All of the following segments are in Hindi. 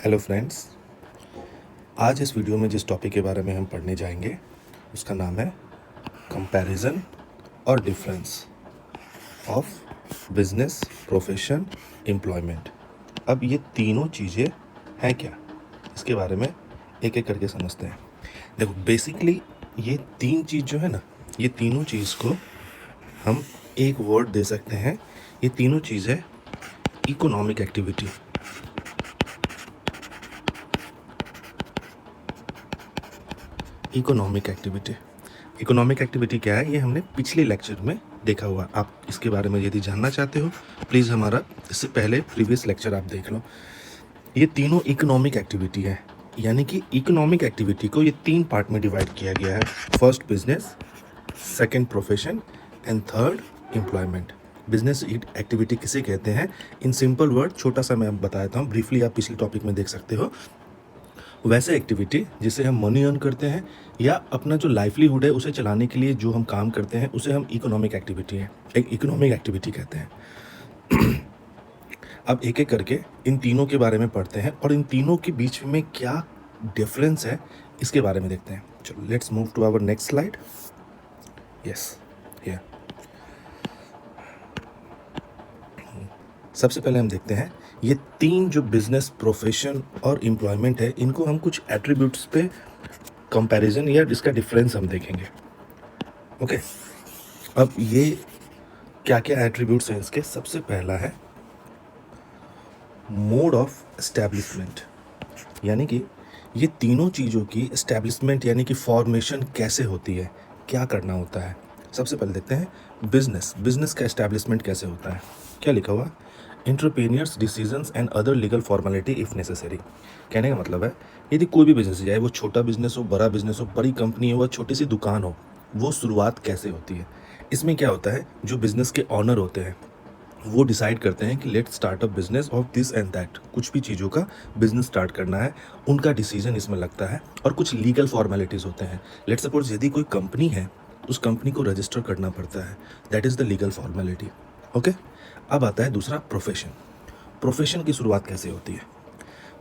हेलो फ्रेंड्स, आज इस वीडियो में जिस टॉपिक के बारे में हम पढ़ने जाएंगे उसका नाम है कंपैरिजन और difference of business, profession, employment. अब ये तीनों चीज़ें हैं क्या, इसके बारे में एक एक करके समझते हैं। देखो, बेसिकली ये तीन चीज़ जो है ना, ये तीनों चीज़ को हम एक वर्ड दे सकते हैं। ये तीनों चीज़ है इकोनॉमिक एक्टिविटी। इकोनॉमिक एक्टिविटी क्या है, ये हमने पिछले लेक्चर में देखा हुआ। आप इसके बारे में यदि जानना चाहते हो प्लीज़ हमारा इससे पहले प्रीवियस लेक्चर आप देख लो। ये तीनों इकोनॉमिक एक्टिविटी है, यानी कि इकोनॉमिक एक्टिविटी को ये तीन पार्ट में डिवाइड किया गया है। First business, second profession and third employment. Business activity किसे कहते हैं, इन सिंपल वर्ड छोटा सा मैं बता देता हूँ, ब्रीफली आप पिछले टॉपिक में देख सकते हो। वैसे एक्टिविटी जिससे हम मनी अर्न करते हैं या अपना जो लाइवलीहुड है उसे चलाने के लिए जो हम काम करते हैं उसे हम इकोनॉमिक एक्टिविटी कहते हैं। अब एक एक करके इन तीनों के बारे में पढ़ते हैं और इन तीनों के बीच में क्या डिफरेंस है इसके बारे में देखते हैं। चलो, let's move to our next slide. Yes, here. सबसे पहले हम देखते हैं ये तीन जो बिजनेस, प्रोफेशन और एम्प्लॉयमेंट है, इनको हम कुछ एट्रीब्यूट्स पे कंपैरिजन या इसका डिफरेंस हम देखेंगे। ओके, अब ये क्या क्या एट्रीब्यूट्स हैं इसके। सबसे पहला है मोड ऑफ एस्टैब्लिशमेंट, यानी कि ये तीनों चीज़ों की एस्टैब्लिशमेंट यानी कि फॉर्मेशन कैसे होती है, क्या करना होता है। सबसे पहले देखते हैं बिजनेस का एस्टैब्लिशमेंट कैसे होता है। क्या लिखा हुआ, entrepreneurs decisions and other legal formality if necessary. कहने का मतलब है यदि कोई भी बिजनेस, चाहे वो छोटा बिजनेस हो, बड़ा बिजनेस हो, बड़ी कंपनी हो, छोटी सी दुकान हो, वो शुरुआत कैसे होती है। इसमें क्या होता है, जो बिजनेस के ऑनर होते हैं वो डिसाइड करते हैं कि let start a business of this and that, कुछ भी चीज़ों का बिजनेस स्टार्ट करना है, उनका डिसीजन इसमें लगता है। और कुछ लीगल फॉर्मेलिटीज़ होते हैं। लेट सपोज यदि कोई कंपनी है, उस कंपनी को रजिस्टर करना पड़ता है, that is the legal formality. Okay, अब आता है दूसरा प्रोफेशन की शुरुआत कैसे होती है।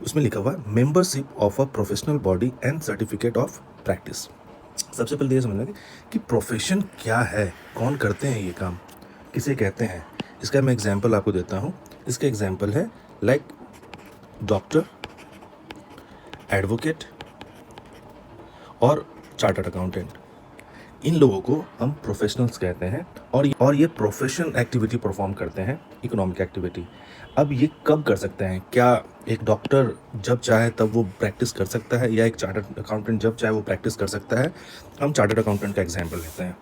उसमें लिखा हुआ membership of a professional body and certificate of practice. सबसे पहले ये समझना कि प्रोफेशन क्या है, कौन करते हैं ये काम, किसे कहते हैं। इसका मैं एग्जांपल आपको देता हूँ। इसका एग्जांपल है लाइक डॉक्टर, एडवोकेट और चार्टर्ड अकाउंटेंट। इन लोगों को हम प्रोफेशनल्स कहते हैं और ये प्रोफेशनल एक्टिविटी परफॉर्म करते हैं, इकोनॉमिक एक्टिविटी। अब ये कब कर सकते हैं, क्या एक डॉक्टर जब चाहे तब वो प्रैक्टिस कर सकता है, या एक चार्टर्ड अकाउंटेंट जब चाहे वो प्रैक्टिस कर सकता है। हम चार्टर्ड अकाउंटेंट का एग्जांपल लेते हैं।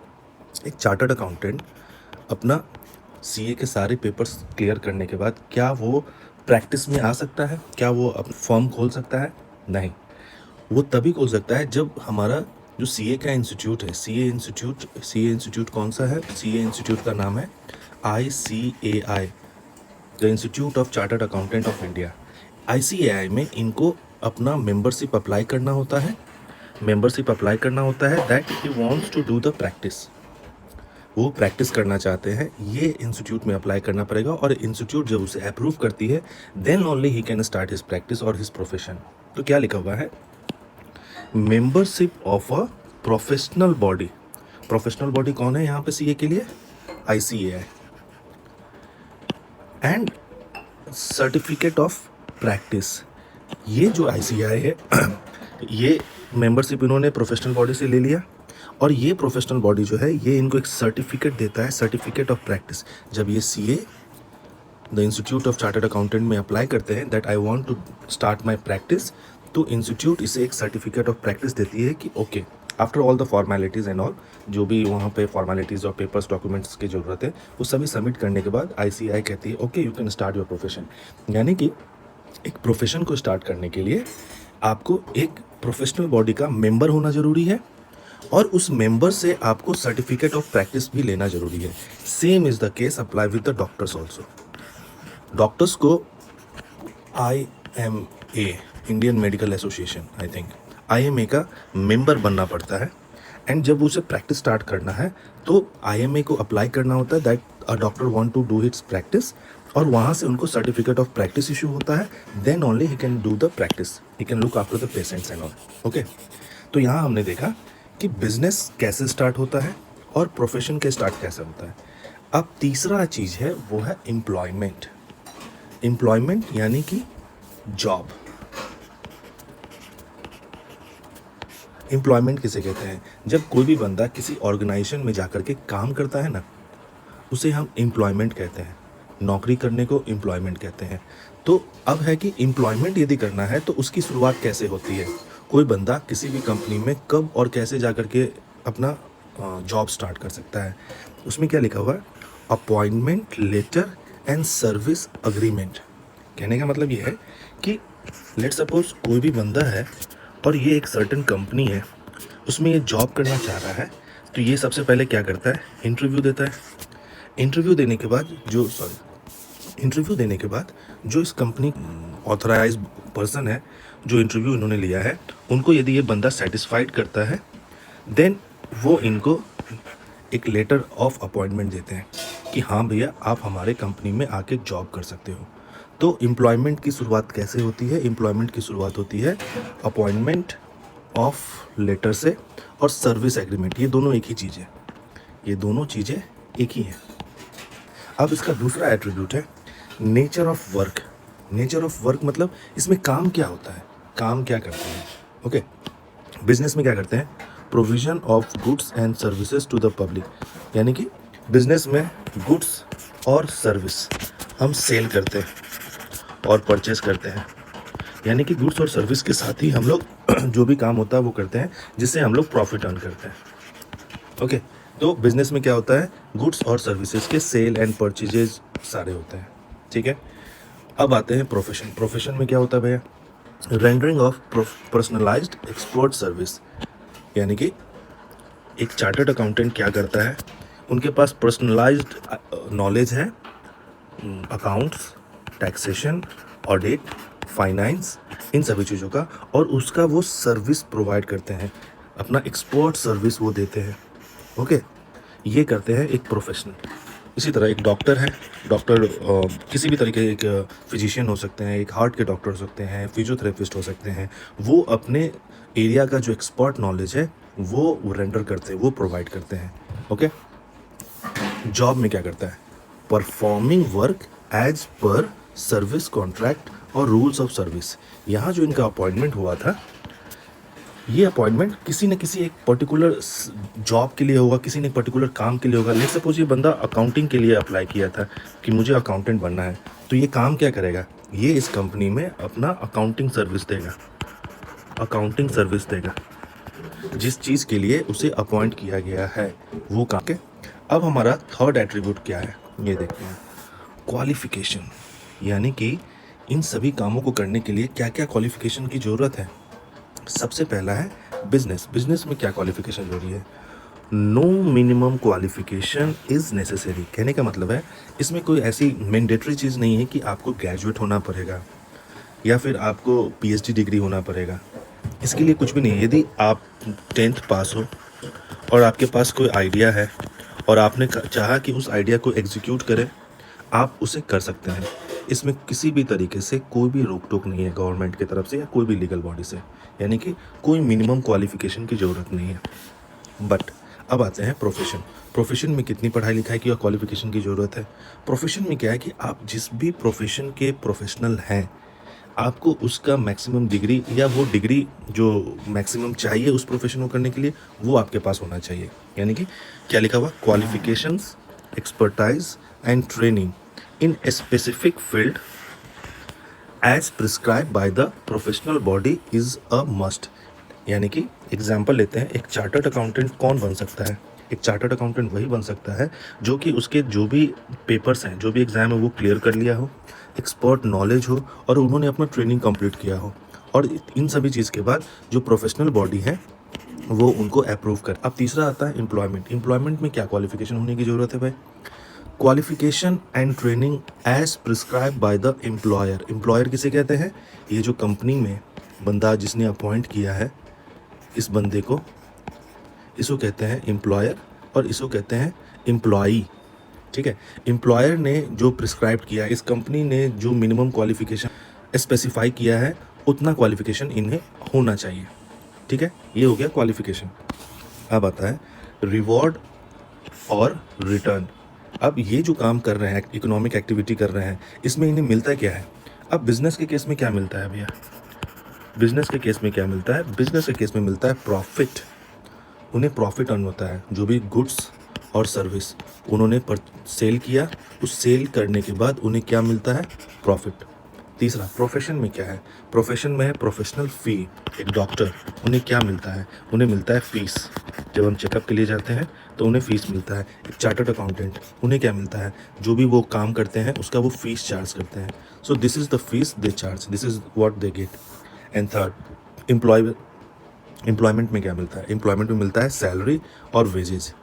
एक चार्टर्ड अकाउंटेंट अपना सीए के सारे पेपर्स क्लियर करने के बाद क्या वो प्रैक्टिस में आ सकता है, क्या वो अपना फर्म खोल सकता है? नहीं, वो तभी खोल सकता है जब हमारा जो सीए का इंस्टीट्यूट है, सीए इंस्टीट्यूट कौन सा है, सीए इंस्टीट्यूट का नाम है ICAI, the institute of chartered accountant of India. ICAI में इनको अपना मेंबरशिप अप्लाई करना होता है that he wants to do the practice. वो प्रैक्टिस करना चाहते हैं, ये इंस्टीट्यूट में अप्लाई करना पड़ेगा, और इंस्टीट्यूट जब उसे अप्रूव करती है then only he can start his practice और हिज प्रोफेशन। तो क्या लिखा हुआ है, membership of a professional body कौन है यहाँ पे सीए के लिए, ICAI, and certificate of practice. ये जो ICAI है ये मेंबरशिप इन्होंने प्रोफेशनल बॉडी से ले लिया, और ये प्रोफेशनल बॉडी जो है ये इनको एक सर्टिफिकेट देता है, सर्टिफिकेट ऑफ प्रैक्टिस। जब ये CA the institute of chartered accountant में अप्लाई करते हैं that I want to start my practice, तो इंस्टीट्यूट इसे एक सर्टिफिकेट ऑफ प्रैक्टिस देती है कि okay, after all the formalities and all, जो भी वहाँ पे फॉर्मेलिटीज़ और पेपर्स, डॉक्यूमेंट्स की ज़रूरत है, वो सभी सबमिट करने के बाद ICAI कहती है okay, you can start your profession. यानी कि एक प्रोफेशन को स्टार्ट करने के लिए आपको एक प्रोफेशनल बॉडी का मेंबर होना ज़रूरी है, और उस मेंबर से आपको सर्टिफिकेट ऑफ प्रैक्टिस भी लेना ज़रूरी है। Same is the case apply with the doctors also. Doctors को IMA, Indian medical association, I think IMA का मेंबर बनना पड़ता है, एंड जब उसे प्रैक्टिस स्टार्ट करना है तो IMA को अप्लाई करना होता है that a doctor want to do his practice, और वहाँ से उनको सर्टिफिकेट ऑफ प्रैक्टिस इशू होता है, then only he can do the practice, he can look after the patients and all. Okay, तो यहाँ हमने देखा कि बिजनेस कैसे स्टार्ट होता है और प्रोफेशन के स्टार्ट कैसे होता है। अब तीसरा चीज़ है वो है एम्प्लॉयमेंट। एम्प्लॉयमेंट यानी कि जॉब। एम्प्लॉयमेंट किसे कहते हैं? जब कोई भी बंदा किसी ऑर्गेनाइजेशन में जाकर के काम करता है ना, उसे हम एम्प्लॉयमेंट कहते हैं। नौकरी करने को एम्प्लॉयमेंट कहते हैं। तो अब है कि एम्प्लॉयमेंट यदि करना है तो उसकी शुरुआत कैसे होती है? कोई बंदा किसी भी कंपनी में कब और कैसे जा कर के अपना जॉब स्टार्ट कर सकता है? उसमें क्या लिखा हुआ है? Appointment letter and service agreement. कहने का मतलब ये है कि लेट सपोज कोई भी बंदा है और ये एक सर्टेन कंपनी है, उसमें ये जॉब करना चाह रहा है, तो ये सबसे पहले क्या करता है? इंटरव्यू देता है। इंटरव्यू देने के बाद जो इस कंपनी ऑथराइज पर्सन है, जो इंटरव्यू इन्होंने लिया है, उनको यदि ये बंदा सेटिस्फाइड करता है, देन वो इनको एक लेटर ऑफ अपॉइंटमेंट देते हैं कि हाँ भैया आप हमारे कंपनी में आके जॉब कर सकते हो। तो एम्प्लॉयमेंट की शुरुआत कैसे होती है? एम्प्लॉयमेंट की शुरुआत होती है अपॉइंटमेंट ऑफ लेटर से और सर्विस एग्रीमेंट। ये दोनों एक ही चीज़ है, ये दोनों चीज़ें एक ही हैं। अब इसका दूसरा एट्रीब्यूट है nature of work. Nature of work मतलब इसमें काम क्या होता है, काम क्या करते हैं? ओके, बिजनेस में क्या करते हैं? Provision of goods and services to the public. यानी कि बिजनेस में गुड्स और सर्विस हम सेल करते हैं और परचेस करते हैं। यानी कि गुड्स और सर्विस के साथ ही हम लोग जो भी काम होता है वो करते हैं, जिससे हम लोग प्रॉफिट अर्न करते हैं। ओके, तो बिजनेस में क्या होता है? गुड्स और सर्विसेज के सेल एंड परचेजेज सारे होते हैं। ठीक है, अब आते हैं प्रोफेशन। प्रोफेशन में क्या होता है भैया? Rendering of personalised expert service. यानी कि एक चार्टर्ड अकाउंटेंट क्या करता है? उनके पास पर्सनलाइज्ड नॉलेज है अकाउंट्स, टैक्सेशन, ऑडिट, फाइनेंस, इन सभी चीज़ों का, और उसका वो सर्विस प्रोवाइड करते हैं, अपना एक्सपर्ट सर्विस वो देते हैं। ओके, ये करते हैं एक प्रोफेशनल। इसी तरह एक डॉक्टर है, डॉक्टर किसी भी तरीके, एक फिजिशियन हो सकते हैं, एक हार्ट के डॉक्टर हो सकते हैं, फिजियोथेरेपिस्ट हो सकते हैं। वो अपने एरिया का जो एक्सपर्ट नॉलेज है वो रेंडर करते हैं, वो प्रोवाइड करते हैं। ओके, जॉब में क्या करता है? Performing work as per service contract और रूल्स ऑफ सर्विस। यहाँ जो इनका अपॉइंटमेंट हुआ था, ये अपॉइंटमेंट किसी न किसी एक पर्टिकुलर जॉब के लिए होगा, किसी ने एक पर्टिकुलर काम के लिए होगा। लेट्स सपोज ये बंदा अकाउंटिंग के लिए अप्लाई किया था कि मुझे अकाउंटेंट बनना है, तो ये काम क्या करेगा? ये इस कंपनी में अपना अकाउंटिंग सर्विस देगा, अकाउंटिंग सर्विस देगा जिस चीज़ के लिए उसे अपॉइंट किया गया है वो काम के। अब हमारा थर्ड एट्रीब्यूट क्या है ये देखते हैं, क्वालिफिकेशन। यानी कि इन सभी कामों को करने के लिए क्या क्या क्वालिफिकेशन की ज़रूरत है? सबसे पहला है बिजनेस। बिजनेस में क्या क्वालिफिकेशन जरूरी है? No minimum qualification is necessary. कहने का मतलब है इसमें कोई ऐसी मैंडेटरी चीज़ नहीं है कि आपको ग्रेजुएट होना पड़ेगा या फिर आपको पीएचडी डिग्री होना पड़ेगा। इसके लिए कुछ भी नहीं है। यदि आप 10th पास हो और आपके पास कोई आइडिया है और आपने चाहा कि उस आइडिया को एग्जीक्यूट करें, आप उसे कर सकते हैं। इसमें किसी भी तरीके से कोई भी रोक टोक नहीं है गवर्नमेंट की तरफ से या कोई भी लीगल बॉडी से। यानी कि कोई मिनिमम क्वालिफिकेशन की ज़रूरत नहीं है। बट अब आते हैं प्रोफेशन। प्रोफेशन में कितनी पढ़ाई लिखाई की और क्वालिफिकेशन की ज़रूरत है? प्रोफेशन में क्या है कि आप जिस भी प्रोफेशन के प्रोफेशनल हैं, आपको उसका मैक्सिमम डिग्री या वो डिग्री जो मैक्सिमम चाहिए उस प्रोफेशन को करने के लिए वो आपके पास होना चाहिए। यानी कि क्या लिखा हुआ? Qualifications, expertise and training in a specific field as prescribe by the professional body is a must. यानी कि एग्जाम्पल लेते हैं, एक चार्टर्ड अकाउंटेंट कौन बन सकता है? एक चार्टर्ड अकाउंटेंट वही बन सकता है जो कि उसके जो भी पेपर्स हैं, जो भी एग्ज़ाम है वो क्लियर कर लिया हो, एक्सपर्ट नॉलेज हो और उन्होंने अपना ट्रेनिंग कंप्लीट किया हो। और इन सभी चीज़ के बाद जो प्रोफेशनल बॉडी है वो उनको अप्रूव कर। अब तीसरा आता है एम्प्लॉयमेंट। एम्प्लॉयमेंट में क्या क्वालिफिकेशन होने की ज़रूरत है भाई? Qualification and training as prescribe by the employer. Employer किसे कहते हैं? ये जो कंपनी में बंदा जिसने अपॉइंट किया है इस बंदे को, इसको कहते हैं एम्प्लॉयर और इसको कहते हैं एम्प्लॉई। ठीक है। एम्प्लॉयर ने जो प्रिस्क्राइब किया, इस कंपनी ने जो मिनिमम क्वालिफिकेशन स्पेसिफाई किया है, उतना क्वालिफिकेशन इन्हें होना चाहिए। ठीक है, ये हो गया क्वालिफिकेशन। अब आता है रिवॉर्ड और रिटर्न। अब ये जो काम कर रहे हैं, इकोनॉमिक एक्टिविटी कर रहे हैं, इसमें इन्हें मिलता क्या है? अब बिजनेस के केस में क्या मिलता है भैया? बिजनेस के केस में क्या मिलता है? बिजनेस के केस में मिलता है प्रॉफिट। उन्हें प्रॉफिट अर्न होता है। जो भी गुड्स और सर्विस उन्होंने सेल किया, उस सेल करने के बाद उन्हें क्या मिलता है? प्रॉफिट। तीसरा, प्रोफेशन में क्या है? प्रोफेशन में है प्रोफेशनल फ़ी। एक डॉक्टर, उन्हें क्या मिलता है? उन्हें मिलता है फीस। जब हम चेकअप के लिए जाते हैं तो उन्हें फ़ीस मिलता है। एक चार्टर्ड अकाउंटेंट, उन्हें क्या मिलता है? जो भी वो काम करते हैं उसका वो फ़ीस चार्ज करते हैं। So this is the fees they charge, this is what they get. And third, employment में क्या मिलता है? एम्प्लॉयमेंट में मिलता है सैलरी और wages.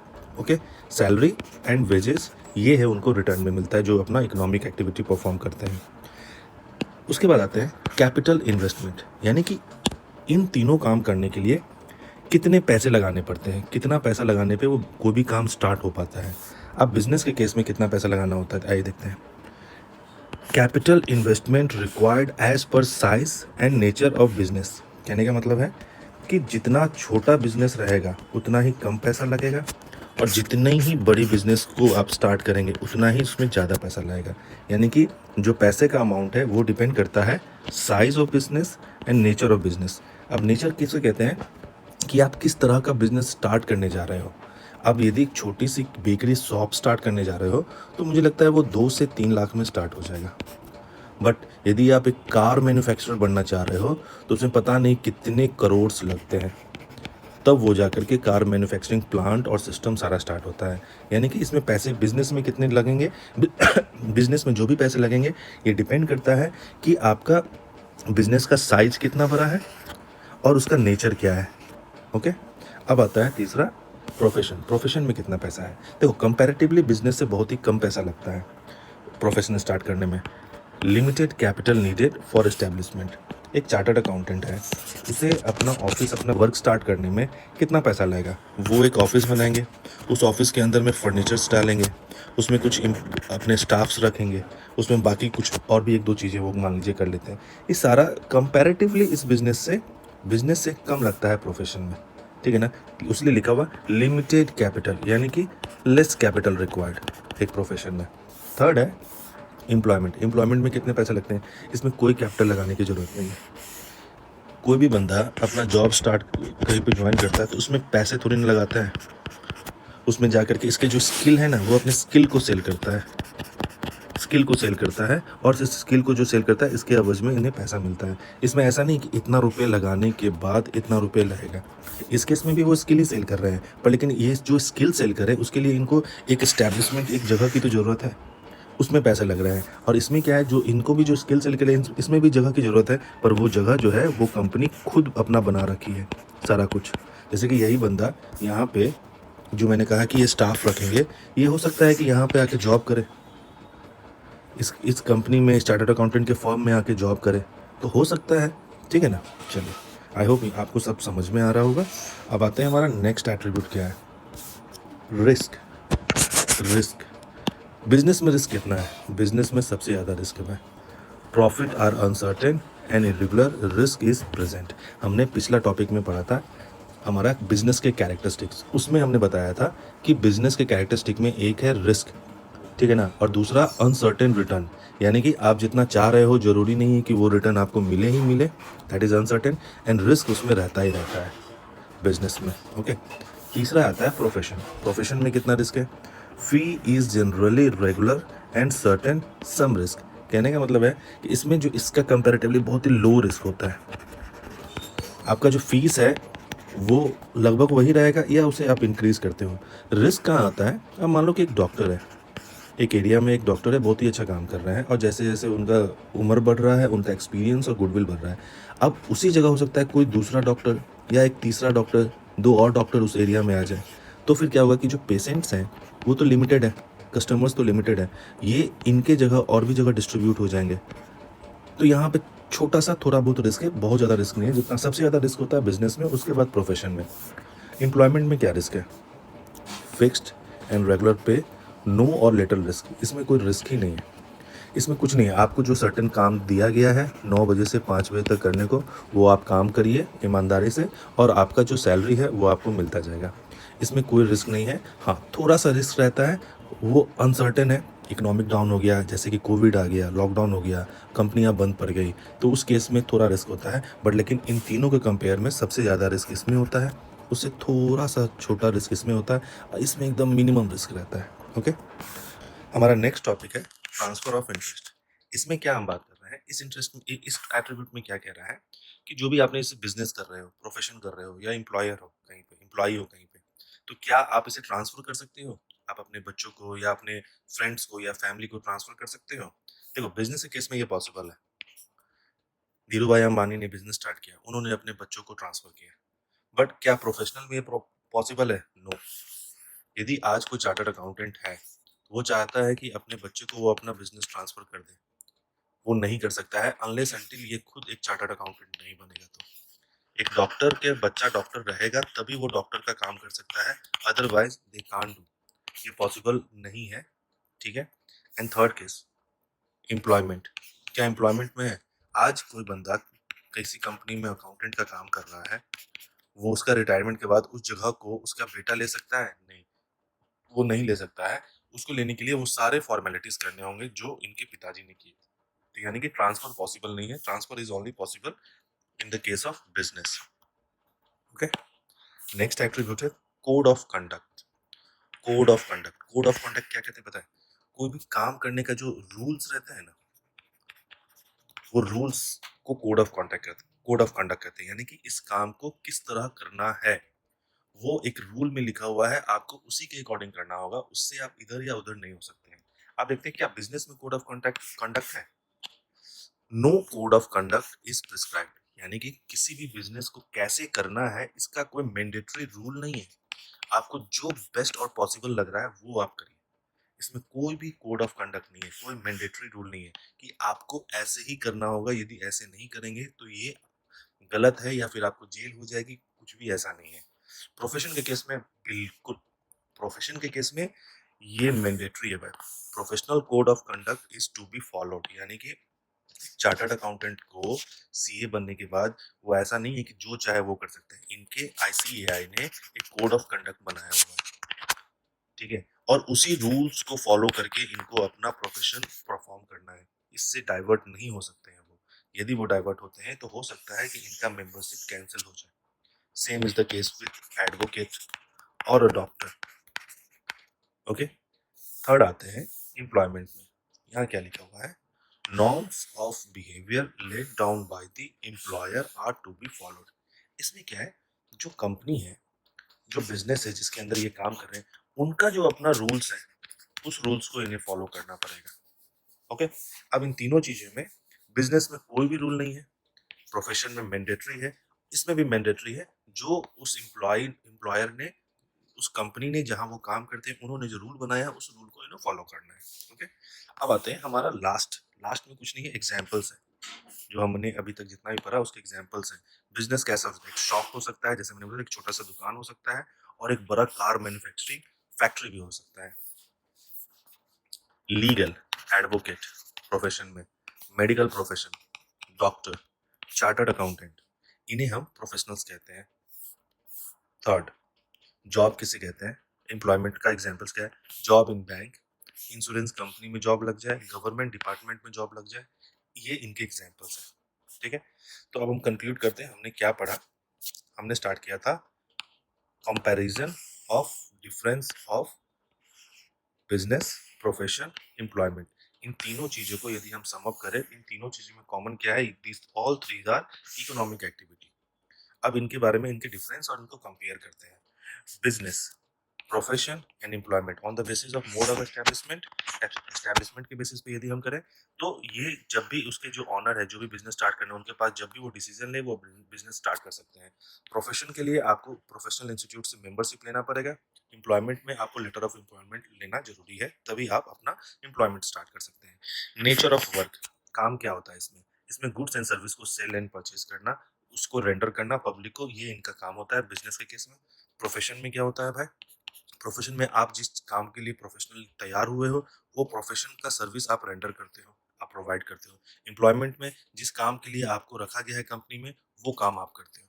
Okay, salary and wages, ये है उनको रिटर्न में मिलता है जो अपना इकोनॉमिक एक्टिविटी परफॉर्म करते हैं। उसके बाद आते हैं कैपिटल इन्वेस्टमेंट, यानी कि इन तीनों काम करने के लिए कितने पैसे लगाने पड़ते हैं, कितना पैसा लगाने पे वो कोई भी काम स्टार्ट हो पाता है। अब बिजनेस के केस में कितना पैसा लगाना होता है, आइए देखते हैं। Capital investment required as per size and nature of business. कहने का मतलब है कि जितना छोटा बिजनेस रहेगा उतना ही कम पैसा लगेगा, और जितनी ही बड़ी बिजनेस को आप स्टार्ट करेंगे उतना ही उसमें ज़्यादा पैसा लगेगा। यानी कि जो पैसे का अमाउंट है वो डिपेंड करता है size of business and nature of business. अब नेचर किसे कहते हैं? कि आप किस तरह का बिजनेस स्टार्ट करने जा रहे हो। अब यदि एक छोटी सी बेकरी शॉप स्टार्ट करने जा रहे हो तो मुझे लगता है वो 2 से 3 लाख में स्टार्ट हो जाएगा। बट यदि आप एक कार मैन्युफैक्चरर बनना चाह रहे हो तो उसमें पता नहीं कितने करोड़ लगते हैं, तब वो जाकर के कार मैन्युफैक्चरिंग प्लांट और सिस्टम सारा स्टार्ट होता है। यानी कि इसमें पैसे बिजनेस में कितने लगेंगे, बिजनेस में जो भी पैसे लगेंगे ये डिपेंड करता है कि आपका बिजनेस का साइज कितना बड़ा है और उसका नेचर क्या है। ओके, अब आता है तीसरा, प्रोफेशन। प्रोफेशन में कितना पैसा है? देखो, कंपैरेटिवली बिजनेस से बहुत ही कम पैसा लगता है प्रोफेशन स्टार्ट करने में। Limited capital needed for establishment. एक चार्टर्ड अकाउंटेंट है, उसे अपना ऑफिस, अपना वर्क स्टार्ट करने में कितना पैसा लगेगा? वो एक ऑफिस बनाएंगे, उस ऑफिस के अंदर में फर्नीचर्स डालेंगे, उसमें कुछ अपने स्टाफ्स रखेंगे, उसमें बाकी कुछ और भी 1-2 चीज़ें वो मान लीजिए कर लेते हैं। ये सारा कंपैरेटिवली इस बिजनेस से कम लगता है प्रोफेशन में। ठीक है ना, उसलिए लिखा हुआ लिमिटेड कैपिटल, यानी कि लेस कैपिटल रिक्वायर्ड एक प्रोफेशन में। थर्ड है एम्प्लॉयमेंट। एम्प्लॉयमेंट में कितने पैसे लगते हैं? इसमें कोई कैपिटल लगाने की ज़रूरत नहीं है। कोई भी बंदा अपना जॉब स्टार्ट कहीं पे ज्वाइन करता है तो उसमें पैसे थोड़ी ना लगाता है। उसमें जा कर के इसके जो स्किल है ना, वो अपने स्किल को सेल करता है, स्किल को सेल करता है, और इस स्किल को जो सेल करता है इसके एवज में इन्हें पैसा मिलता है। इसमें ऐसा नहीं कि इतना रुपये लगाने के बाद इतना रुपये लगेगा। इस केस में भी वो स्किल ही सेल कर रहे हैं, पर लेकिन ये जो स्किल सेल कर रहे हैं उसके लिए इनको एक एस्टैब्लिशमेंट, एक जगह की तो ज़रूरत है, उसमें पैसा लग रहा है। और इसमें क्या है, जो इनको भी जो स्किल सेल के लिए इसमें भी जगह की ज़रूरत है, पर वो जगह जो है वो कंपनी खुद अपना बना रखी है सारा कुछ। जैसे कि यही बंदा यहाँ पे, जो मैंने कहा कि ये स्टाफ रखेंगे, ये हो सकता है कि यहाँ पे आके जॉब करे, इस कंपनी में चार्टर्ड अकाउंटेंट के फॉर्म में आके जॉब करे, तो हो सकता है। ठीक है ना। चलिए, आई होप आपको सब समझ में आ रहा होगा। अब आते हैं हमारा नेक्स्ट एट्रीब्यूट क्या है, रिस्क। रिस्क, बिजनेस में रिस्क कितना है? बिजनेस में सबसे ज़्यादा रिस्क है। Profit are uncertain and irregular, risk is present. हमने पिछला टॉपिक में पढ़ा था हमारा बिजनेस के कैरेक्टरिस्टिक्स, उसमें हमने बताया था कि बिजनेस के कैरेक्टरिस्टिक में एक है रिस्क, ठीक है ना, और दूसरा अनसर्टेन रिटर्न, यानी कि आप जितना चाह रहे हो जरूरी नहीं है कि वो रिटर्न आपको मिले ही मिले, that is uncertain, and risk उसमें रहता ही रहता है बिजनेस में। ओके, तीसरा आता है प्रोफेशन। प्रोफेशन में कितना रिस्क है? Fee is generally regular and certain some risk. कहने का मतलब है कि इसमें जो इसका कंपैरेटिवली बहुत ही लो रिस्क होता है। आपका जो फीस है वो लगभग वही रहेगा या उसे आप इंक्रीज करते हो। रिस्क कहाँ आता है? अब मान लो कि एक डॉक्टर है, एक एरिया में एक डॉक्टर है, बहुत ही अच्छा काम कर रहे हैं, और जैसे जैसे उनका उम्र बढ़ रहा है उनका एक्सपीरियंस और गुडविल बढ़ रहा है। अब उसी जगह हो सकता है कोई दूसरा डॉक्टर या एक तीसरा डॉक्टर, 2 और डॉक्टर उस एरिया में आ जाए, तो फिर क्या होगा कि जो पेशेंट्स हैं वो तो लिमिटेड है, कस्टमर्स तो लिमिटेड है, ये इनके जगह और भी जगह डिस्ट्रीब्यूट हो जाएंगे। तो यहाँ पे छोटा सा थोड़ा बहुत रिस्क है, बहुत ज़्यादा रिस्क नहीं है। जितना सबसे ज़्यादा रिस्क होता है बिजनेस में, उसके बाद प्रोफेशन में। एम्प्लॉयमेंट में क्या रिस्क है? फिक्स्ड एंड रेगुलर पे नो और लिटिल रिस्क, इसमें कोई रिस्क ही नहीं है। इसमें कुछ नहीं है, आपको जो सर्टेन काम दिया गया है 9 बजे से 5 बजे तक करने को, वो आप काम करिए ईमानदारी से और आपका जो सैलरी है वो आपको मिलता जाएगा। इसमें कोई रिस्क नहीं है। हाँ, थोड़ा-सा रिस्क रहता है, वो अनसर्टेन है। इकोनॉमिक डाउन हो गया, जैसे कि कोविड आ गया, लॉकडाउन हो गया, कंपनियाँ बंद पड़ गई, तो उस केस में थोड़ा रिस्क होता है। बट लेकिन इन तीनों के कंपेयर में सबसे ज़्यादा रिस्क इसमें होता है, उससे थोड़ा-सा छोटा रिस्क इसमें होता है, इसमें एकदम मिनिमम रिस्क रहता है। ओके? हमारा नेक्स्ट टॉपिक है ट्रांसफर ऑफ इंटरेस्ट। इसमें क्या हम बात कर रहे हैं, इस इंटरेस्ट में इस एट्रीब्यूट में क्या कह रहा है कि जो भी आपने इसे बिजनेस कर रहे हो, प्रोफेशन कर रहे हो या एम्प्लॉयर हो कहीं पे, एम्प्लॉई हो कहीं पे, तो क्या आप इसे ट्रांसफर कर सकते हो? आप अपने बच्चों को या अपने फ्रेंड्स को या फैमिली को ट्रांसफर कर सकते हो? देखो, बिजनेस के केस में ये पॉसिबल है। धीरू भाई अंबानी ने बिजनेस स्टार्ट किया, उन्होंने अपने बच्चों को ट्रांसफर किया। बट क्या प्रोफेशनल में ये पॉसिबल है? नो। यदि आज कोई चार्टर्ड अकाउंटेंट है, वो चाहता है कि अपने बच्चे को वो अपना बिजनेस ट्रांसफर कर दे, वो नहीं कर सकता है अनलेस अंटिल ये खुद एक चार्टर्ड अकाउंटेंट नहीं बनेगा। तो एक डॉक्टर के बच्चा डॉक्टर रहेगा तभी वो डॉक्टर का काम कर सकता है, अदरवाइज दे कांट डू। ये पॉसिबल नहीं है। ठीक है? And third case, employment. क्या एम्प्लॉयमेंट में है? आज कोई बंदा किसी कंपनी में अकाउंटेंट का काम कर रहा है, वो उसका रिटायरमेंट के बाद उस जगह को उसका बेटा ले सकता है? नहीं, वो नहीं ले सकता है। उसको लेने के लिए वो सारे फॉर्मेलिटीज करने होंगे जो इनके पिताजी ने किए। तो यानी कि ट्रांसफर पॉसिबल नहीं है। Transfer is only possible in the case of business. Okay? Next attribute है code of conduct. Code of conduct, code of conduct क्या कहते हैं पता है? कोई भी काम करने का जो रूल्स रहता है ना, वो रूल्स को कोड ऑफ कंडक्ट कहते हैं। यानी कि इस काम को किस तरह करना है, वो एक रूल में लिखा हुआ है, आपको उसी के अकॉर्डिंग करना होगा, उससे आप इधर या उधर नहीं हो सकते हैं। आप देखते हैं क्या बिजनेस में कोड ऑफ कंडक्ट कंडक्ट है? No code of conduct is prescribed. यानी कि किसी भी बिजनेस को कैसे करना है इसका कोई मैंडेटरी रूल नहीं है। आपको जो बेस्ट और पॉसिबल लग रहा है वो आप करिए। इसमें कोई भी कोड ऑफ कंडक्ट नहीं है, कोई मैंडेटरी रूल नहीं है कि आपको ऐसे ही करना होगा, यदि ऐसे नहीं करेंगे तो ये गलत है या फिर आपको जेल हो जाएगी, कुछ भी ऐसा नहीं है। प्रोफेशन के केस में बिल्कुल, प्रोफेशन के केस में ये मैंडेटरी है भाई। Professional code of conduct is to be followed. यानी कि चार्टर्ड अकाउंटेंट को सीए बनने के बाद वो ऐसा नहीं है कि जो चाहे वो कर सकते हैं। इनके आईसीएआई ने एक कोड ऑफ कंडक्ट बनाया हुआ है। ठीक है? और उसी रूल्स को फॉलो करके इनको अपना प्रोफेशन परफॉर्म करना है। इससे डाइवर्ट नहीं हो सकते हैं वो। यदि वो डाइवर्ट होते हैं तो हो सकता है कि इनका मेंबरशिप कैंसिल हो जाए। Same is the case with advocate और अ डॉक्टर। ओके? थर्ड आते हैं एम्प्लॉयमेंट में। यहाँ क्या लिखा हुआ है? Norms of behaviour laid down by the employer are to be followed. इसमें क्या है, जो कंपनी है, जो बिजनेस है जिसके अंदर ये काम कर रहे हैं, उनका जो अपना रूल्स है, उस रूल्स को इन्हें फॉलो करना पड़ेगा। ओके? अब इन तीनों चीजों में बिजनेस में कोई भी रूल नहीं है, प्रोफेशन में मैंडेटरी है, इसमें भी मैंडेटरी है। जो उस एम्प्लॉयर ने, उस कंपनी ने जहां वो काम करते हैं, उन्होंने जो रूल बनाया है उस रूल को इन्हें फॉलो करना है। ओके? अब आते हैं हमारा लास्ट। लास्ट में कुछ नहीं है, एग्जाम्पल्स है। जो हमने अभी तक जितना भी पढ़ा उसके एग्जाम्पल्स हैं। बिजनेस कैसा हो सकता है? एक शॉप हो सकता है, जैसे मैंने बोला, एक छोटा सा दुकान हो सकता है, और एक बड़ा कार मैन्युफैक्चरिंग फैक्ट्री भी हो सकता है। लीगल, एडवोकेट प्रोफेशन में, medical profession, doctor, chartered accountant, इन्हें हम प्रोफेशनल्स कहते हैं। थर्ड, जॉब किसे कहते हैं? एम्प्लॉयमेंट का एग्जांपल्स क्या है? Job in bank, insurance company में जॉब लग जाए, गवर्नमेंट डिपार्टमेंट में जॉब लग जाए, ये इनके एग्जांपल्स हैं। ठीक है? तो अब हम कंक्लूड करते हैं, हमने क्या पढ़ा। हमने स्टार्ट किया था comparison of difference of business, profession, employment. इन तीनों चीजों को यदि हम सम अप करें, इन तीनों चीजों में कॉमन क्या है? This all three are economic activity. अब इनके बारे में, इनके डिफरेंस और इनको कंपेयर करते हैं। Business, profession and employment on the basis of mode of establishment. Establishment के बेसिस पे यदि हम करें, तो ये जब भी उसके जो ऑनर है, जो भी बिजनेस स्टार्ट करना है, उनके पास जब भी वो डिसीजन ले, वो बिजनेस स्टार्ट कर सकते हैं। प्रोफेशन के लिए आपको प्रोफेशनल इंस्टीट्यूट से मेंबरशिप लेना पड़ेगा। एम्प्लॉयमेंट में आपको लेटर ऑफ एम्प्लॉयमेंट लेना जरूरी है, तभी आप अपना एम्प्लॉयमेंट स्टार्ट कर सकते हैं। नेचर ऑफ वर्क, काम क्या होता है इसमें? इसमें गुड्स एंड सर्विस को सेल एंड परचेज करना, उसको रेंडर करना पब्लिक को, ये इनका काम होता है बिजनेस के केस में। प्रोफेशन में क्या होता है भाई? प्रोफेशन में आप जिस काम के लिए प्रोफेशनल तैयार हुए हो, वो प्रोफेशन का सर्विस आप रेंडर करते हो, आप प्रोवाइड करते हो। एम्प्लॉयमेंट में जिस काम के लिए आपको रखा गया है कंपनी में, वो काम आप करते हो।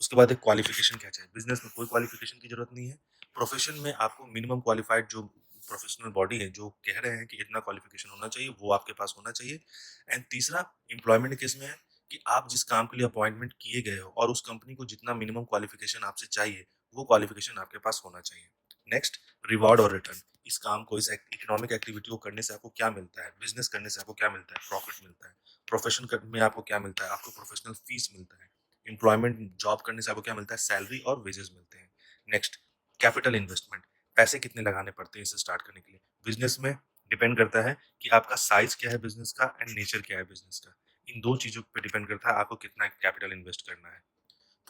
उसके बाद एक क्वालिफिकेशन क्या चाहिए? बिज़नेस में कोई क्वालिफिकेशन की ज़रूरत नहीं है। प्रोफ़ेशन में आपको मिनिमम क्वालिफ़ाइड जो प्रोफ़ेशनल बॉडी है, जो कह रहे हैं कि इतना क्वालिफ़िकेशन होना चाहिए, वो आपके पास होना चाहिए। एंड तीसरा एम्प्लॉयमेंट केस में है कि आप जिस काम के लिए अपॉइंटमेंट किए गए हो और उस कंपनी को जितना मिनिमम क्वालिफ़िकेशन आपसे चाहिए, वो क्वालिफ़िकेशन आपके पास होना चाहिए। नेक्स्ट, रिवॉर्ड और रिटर्न। इस काम को, इस इकोनॉमिक एक्टिविटी को करने से आपको क्या मिलता है? बिज़नेस करने से आपको क्या मिलता है? प्रॉफ़िट मिलता है। प्रोफ़ेशन क में आपको क्या मिलता है? आपको प्रोफ़ेशनल फ़ीस मिलता है। एम्प्लॉयमेंट जॉब करने से आपको क्या मिलता है? सैलरी और वेजेस मिलते हैं। Next, capital investment. पैसे कितने लगाने पड़ते हैं इसे स्टार्ट करने के लिए? बिजनेस में डिपेंड करता है कि आपका साइज क्या है बिजनेस का एंड नेचर क्या है बिजनेस का। इन दो चीजों पे डिपेंड करता है आपको कितना कैपिटल इन्वेस्ट करना है।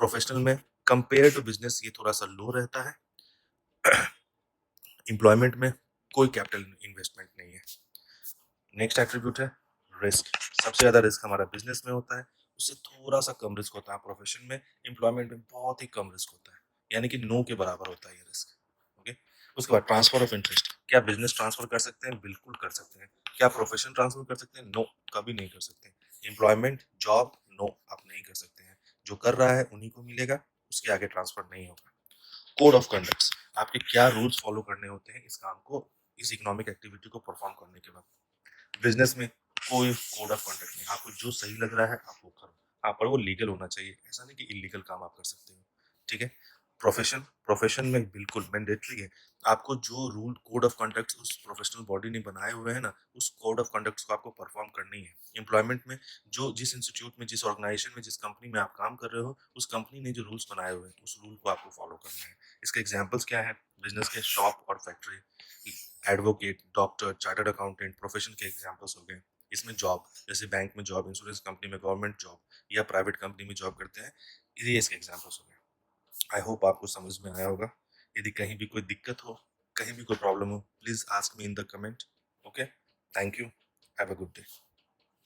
प्रोफेशनल में कंपेयर टू बिजनेस ये थोड़ा सा लो रहता है। एम्प्लॉयमेंट में कोई कैपिटल इन्वेस्टमेंट नहीं है। नेक्स्ट एट्रीब्यूट है रिस्क। सबसे ज्यादा रिस्क हमारा बिजनेस में होता है, उससे थोड़ा सा कम रिस्क होता है प्रोफेशन में। एम्प्लॉयमेंट में बहुत ही कम रिस्क होता है, यानी कि नो के बराबर होता है ये रिस्क। ओके। उसके बाद ट्रांसफर ऑफ इंटरेस्ट। क्या बिजनेस ट्रांसफर कर सकते हैं? बिल्कुल कर सकते हैं। क्या प्रोफेशन ट्रांसफर कर सकते हैं? नो, कभी नहीं कर सकते। एम्प्लॉयमेंट जॉब, नो, आप नहीं कर सकते हैं। जो कर रहा है उन्हीं को मिलेगा, उसके आगे ट्रांसफर नहीं होगा। Code of conduct. आपके क्या रूल्स फॉलो करने होते हैं इस काम को, इस इकोनॉमिक एक्टिविटी को परफॉर्म करने के बाद। बिजनेस में कोई कोड ऑफ कंडक्ट नहीं। आपको जो सही लग रहा है आप वो करो। हाँ, पर वो लीगल होना चाहिए, ऐसा नहीं कि इलीगल काम आप कर सकते हो। ठीक है। प्रोफेशन प्रोफेशन में बिल्कुल मैंडेटरी है। आपको जो रूल कोड ऑफ कंडक्ट उस प्रोफेशनल बॉडी ने बनाए हुए हैं ना, उस कोड ऑफ कंडक्ट को आपको परफॉर्म करना ही है। एम्प्लॉयमेंट में जो जिस इंस्टीट्यूट में, जिस ऑर्गेनाइजेशन में, जिस कंपनी में आप काम कर रहे हो, उस कंपनी ने जो रूल्स बनाए हुए हैं उस रूल को आपको फॉलो करना है। इसके एग्जाम्पल्स क्या है? बिजनेस के शॉप और factory, advocate, doctor, chartered accountant, profession के एग्जांपल्स हो गए। इसमें जॉब, जैसे बैंक में जॉब, इंश्योरेंस कंपनी में, गवर्नमेंट जॉब या प्राइवेट कंपनी में जॉब करते हैं, ये इसके एग्जांपल्स हो गए। आई होप आपको समझ में आया होगा। यदि कहीं भी कोई दिक्कत हो, कहीं भी कोई प्रॉब्लम हो, please ask me in the comment. Okay, thank you, have a good day.